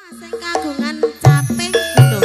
Sing kagungan caping gunung.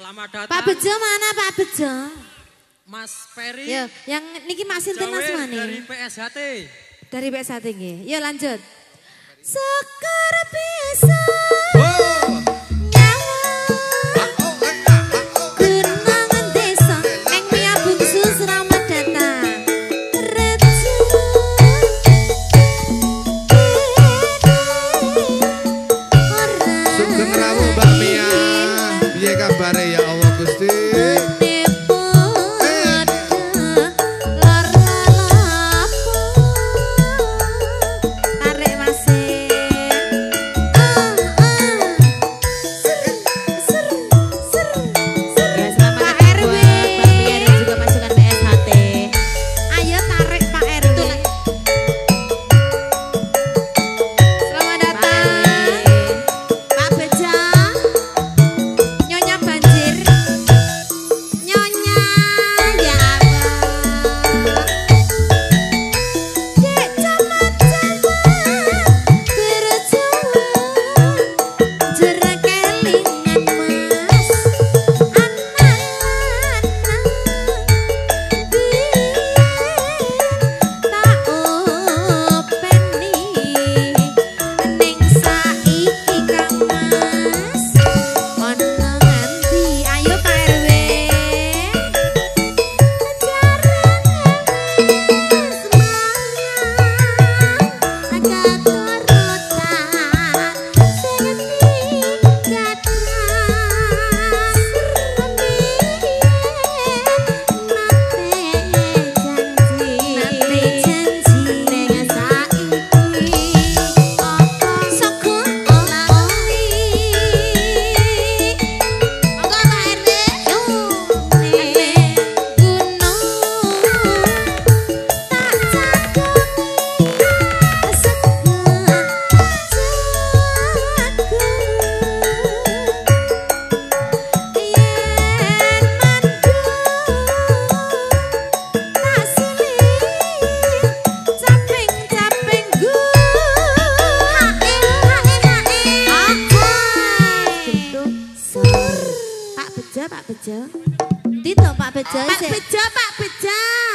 Selamat datang. Pak Bejo mana Pak Bejo? Mas Ferry. Ya, yang niki Mas Sinten Mas Mani. Dari PSHT. Dari PSHT nggih. Ya lanjut. Sekar bisa. Ya Allah Gusti.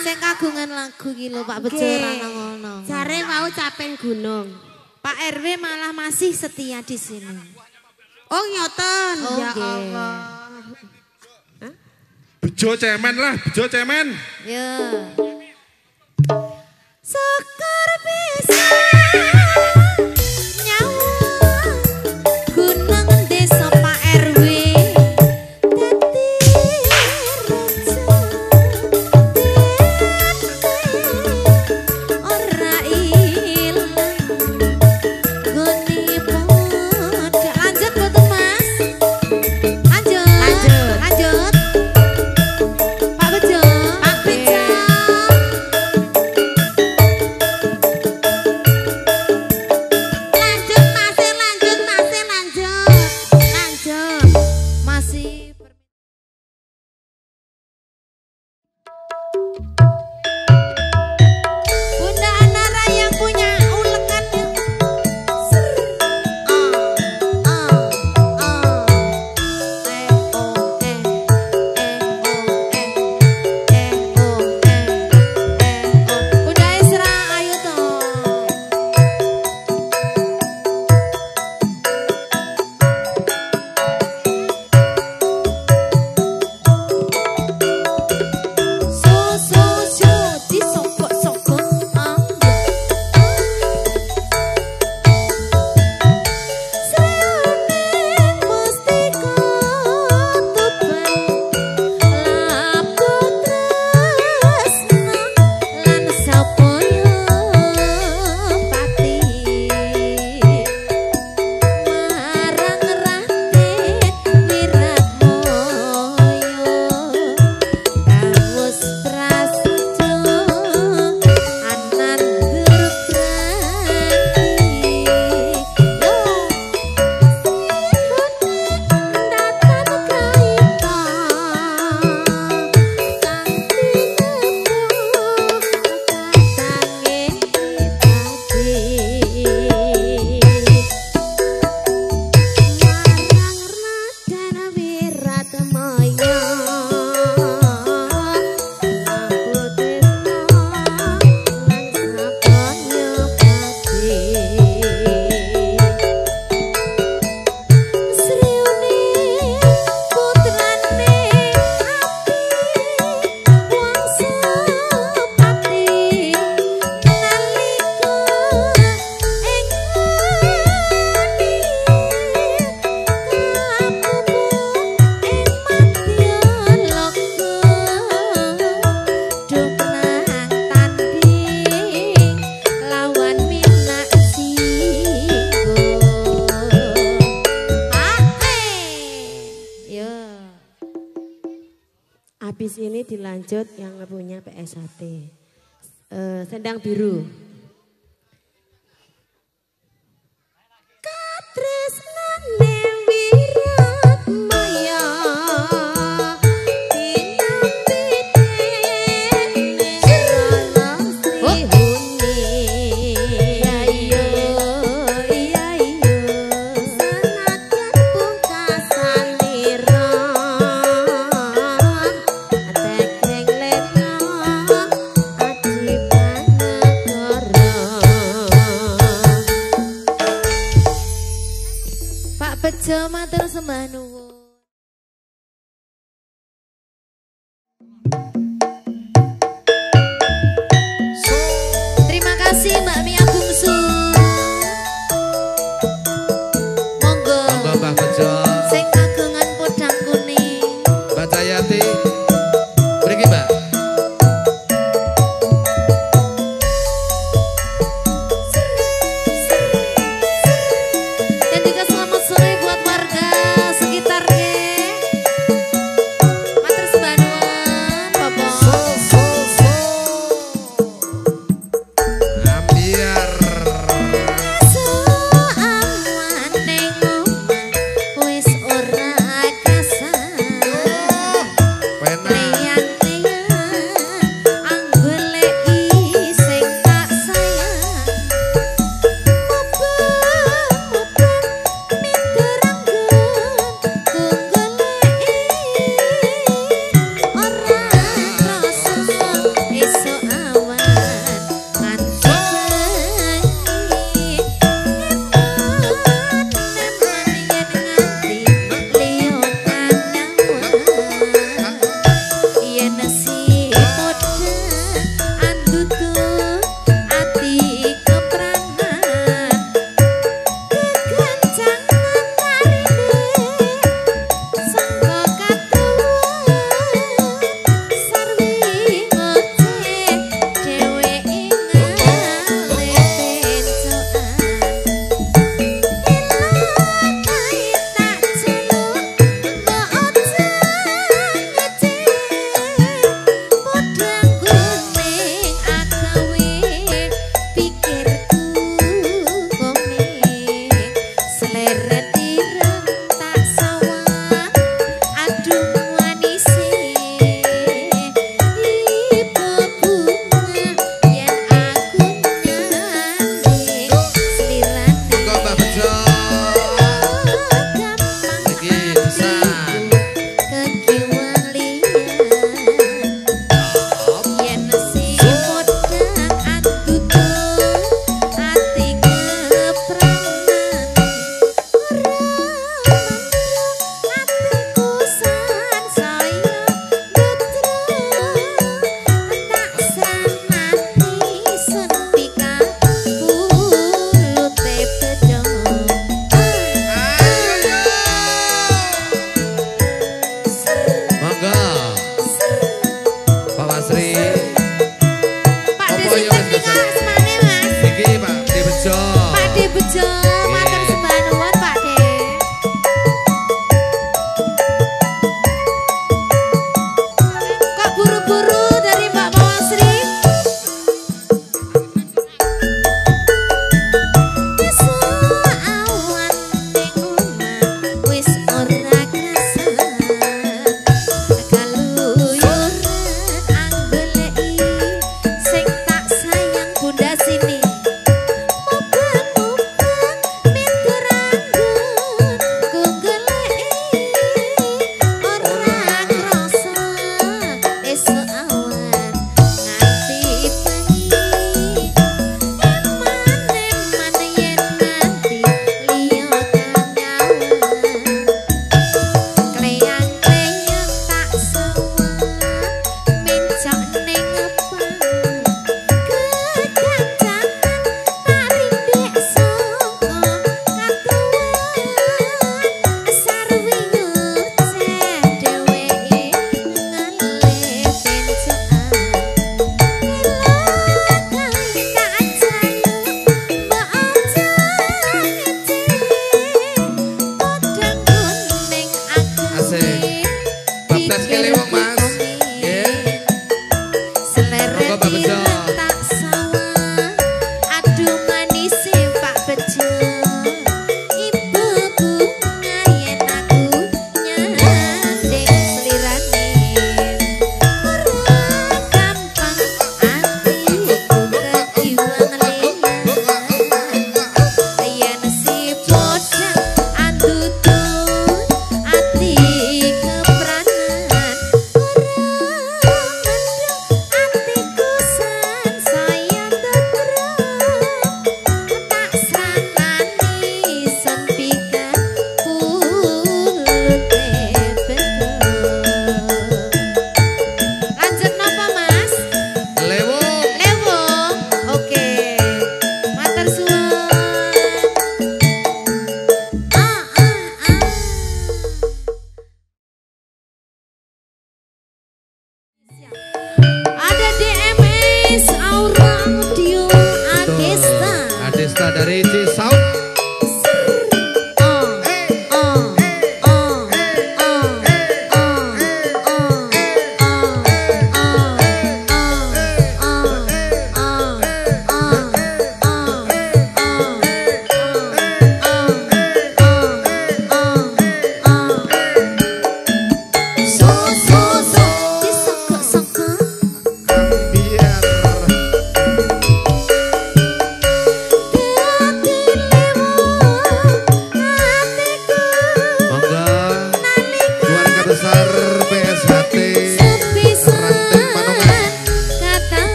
Sing kagungan lagu iki lho Pak Bejo ra ngono. Jare mau caping gunung. Pak RW malah masih setia di sini. Oh nyoten, ya Oke. Allah. Bejo cemen lah, bejo cemen. Ya. Sekar bisa nyawa gunung desa Pak RW dadi raja ora ilang goni podo. Lanjut betul Mas. Lanjut. Pak Bejo. Lanjut. Masih Bunda Anara yang punya ulekan. Bunda Isra, ayo dong. So disokok-sokok Sreoning mesti kutuban lapo tresna lan sapaya pati marang Raden Wiratmoyo Kawus prasaja anandur pranti yo datang kaita Habis ini dilanjut yang punya PSHT. Sendang biru. Katresnane Wiratmaya Pak Bejo matur sembah nuwun. Terima kasih Mbak Mia Bungsu. Monggo. Monggo Mbah Bejo. Sing kagungan podang kuning. Mbak Cayati. Mriki Mbak. Dan juga selamat sore buat warga sekitar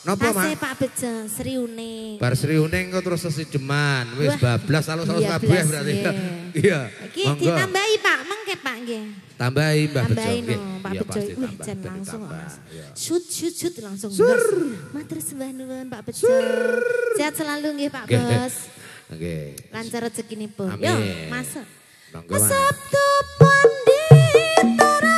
Napa, Mak? Tasih Pak Bejo, Sri Uning. Bar Sri Uning kok terus sesideman. Wis bablas alus-alus iya, kabeh blas, berarti. iya. Iya. Iki Monggo. ditambahi Pak, mengke Pak nggih. Tambahi Mbah Bejo Tambahi nggih. no, Pak Iya, Bejo. pasti Wih, tambah, jan jadi langsung tambah, Mas. iya. Shoot langsung. Bos. Matur sembah nuwun Pak Bejo. Sehat selalu nggih Pak Nggih. Bos. Nggih. Lancar rezekinipun. Amin. Yo, masuk. Monggo, Mas. Sabtu pandit ora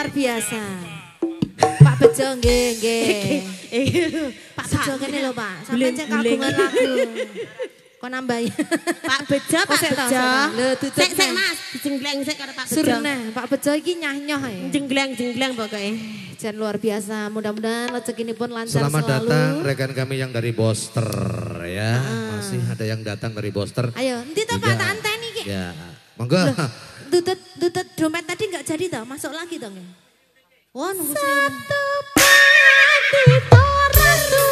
biasa. Pak Bejo nggih. Pak Bejo kene lho Pak. Sampeyan cek kagungan lagu. Kok nambahi. Pak Bejo, Pak Bejo. Lho tutup. Sik Mas, dijenggleng sik karo Pak Bejo. Surna, Pak Bejo iki nyah-nyoh ya. Jenggleng pokoknya. Jan luar biasa. Mudah-mudahan rezekinipun lancar Selamat selalu. datang rekan kami yang dari Boster ya. Masih ada yang datang dari Boster. Ayo, nanti toh Pak tak anteni iki. Ya, monggo. Tutut dompet tadi enggak jadi toh, masuk lagi dong ya. Wah, nunggu Satu padi toratu.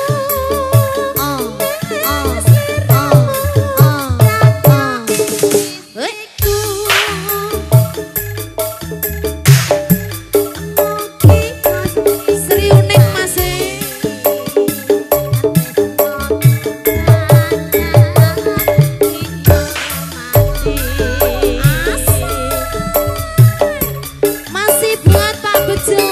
Sri Uning masih. Masih buat Pak Bejo.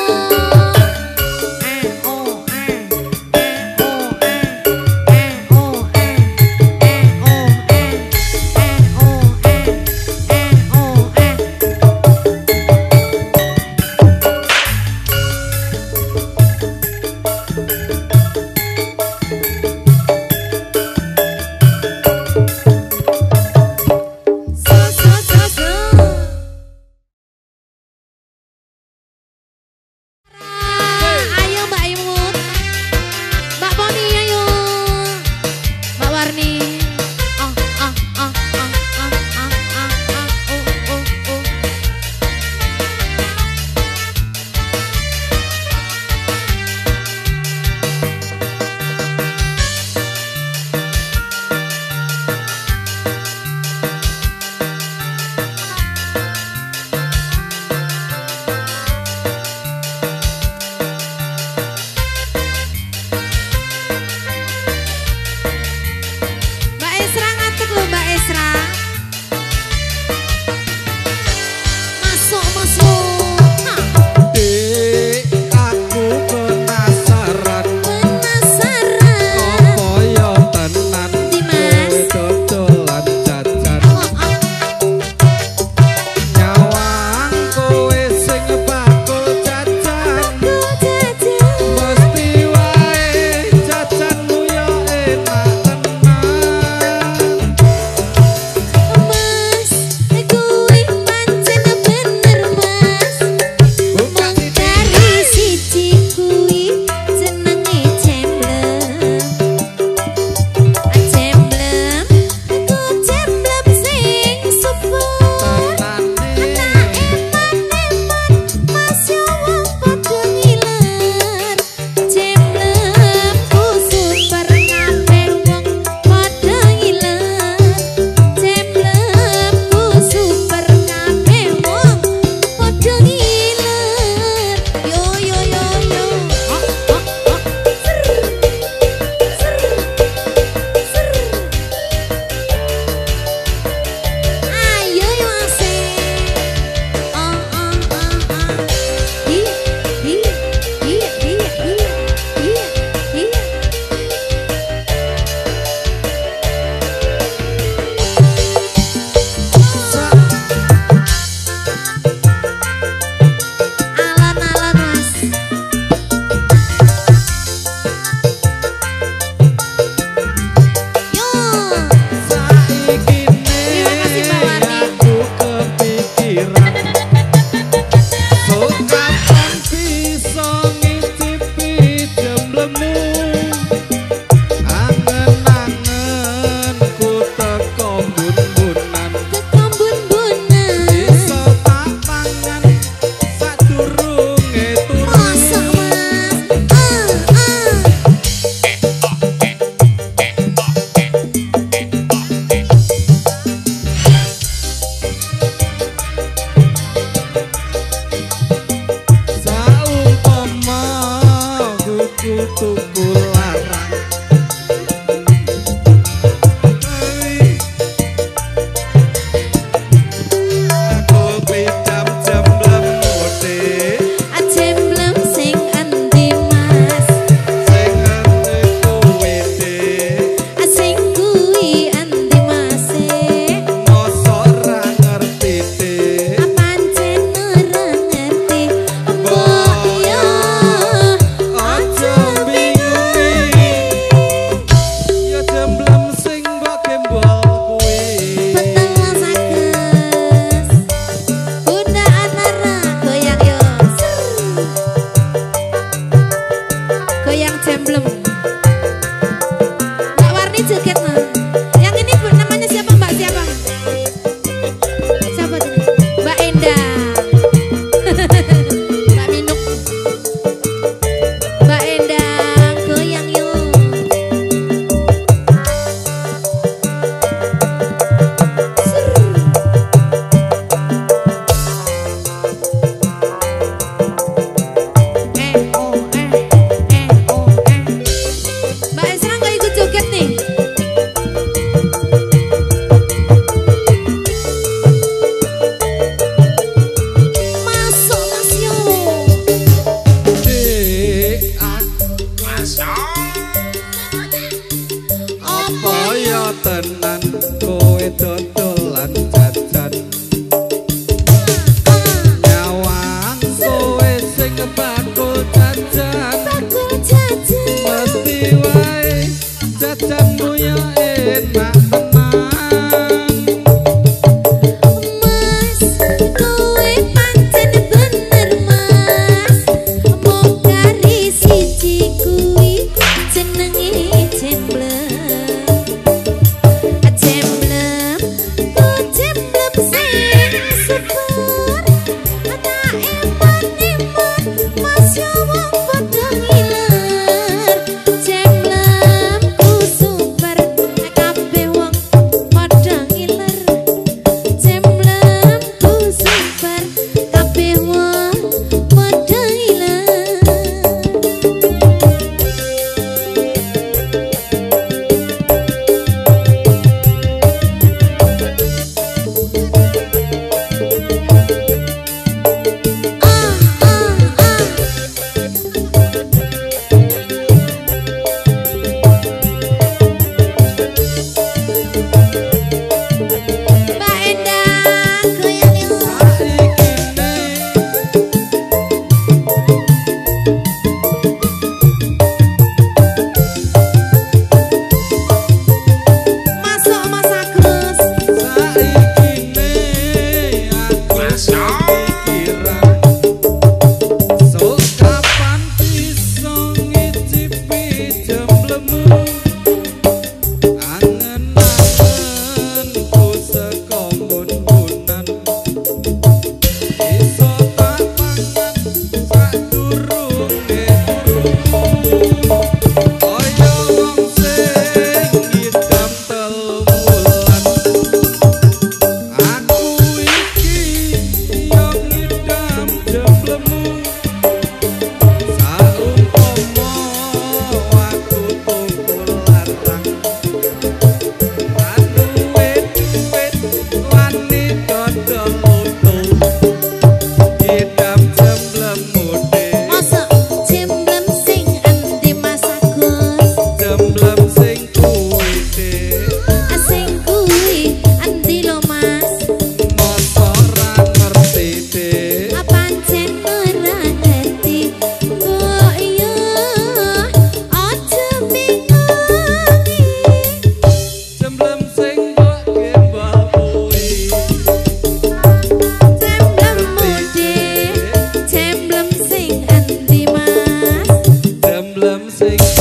Sing